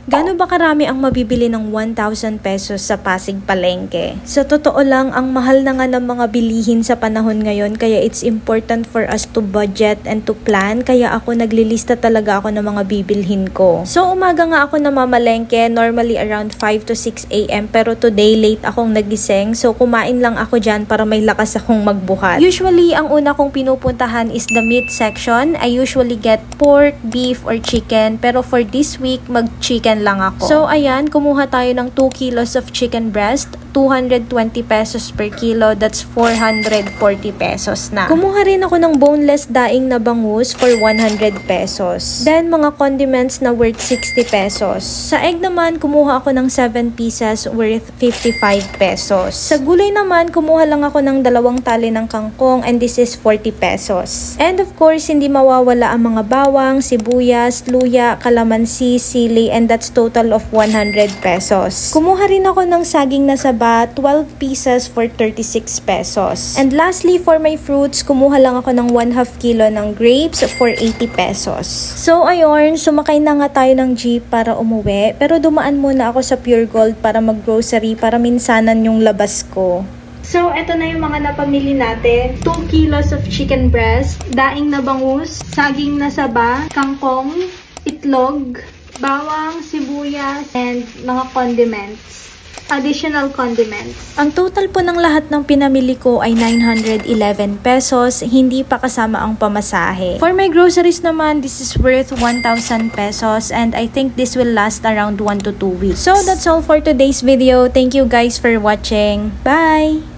Gaano ba karami ang mabibili ng 1,000 pesos sa Pasig Palengke? Sa totoo lang, ang mahal na nga ng mga bilihin sa panahon ngayon, kaya it's important for us to budget and to plan. Kaya ako naglilista talaga ako ng mga bibilhin ko. So umaga nga ako namamalengke, normally around 5 to 6 a.m. Pero today late akong nagising, so kumain lang ako dyan para may lakas akong magbuhat. Usually, ang una kong pinupuntahan is the meat section. I usually get pork, beef, or chicken. Pero for this week, mag-chicken lang ako. So ayan, kumuha tayo ng 2 kilos of chicken breast, 220 pesos per kilo, that's 440 pesos na. Kumuha rin ako ng boneless daing na bangus for 100 pesos. Then mga condiments na worth 60 pesos. Sa egg naman, kumuha ako ng 7 pieces worth 55 pesos. Sa gulay naman, kumuha lang ako ng 2 tali ng kangkong and this is 40 pesos. And of course, hindi mawawala ang mga bawang, sibuyas, luya, kalamansi, sili, and that's total of 100 pesos. Kumuha rin ako ng saging na saba, 12 pieces for 36 pesos. And lastly, for my fruits, kumuha lang ako ng 1/2 kilo ng grapes for 80 pesos. So ayun, sumakay na nga tayo ng jeep para umuwi, pero dumaan muna ako sa Pure Gold para mag-grocery para minsanan yung labas ko. So, eto na yung mga napamili natin. 2 kilos of chicken breast, daing na bangus, saging na saba, kangkong, itlog, bawang, sibuyas, and mga condiments. Additional condiments. Ang total po ng lahat ng pinamili ko ay 911 pesos, hindi pa kasama ang pamasahe. For my groceries naman, this is worth 1,000 pesos and I think this will last around 1 to 2 weeks. So, that's all for today's video. Thank you guys for watching. Bye!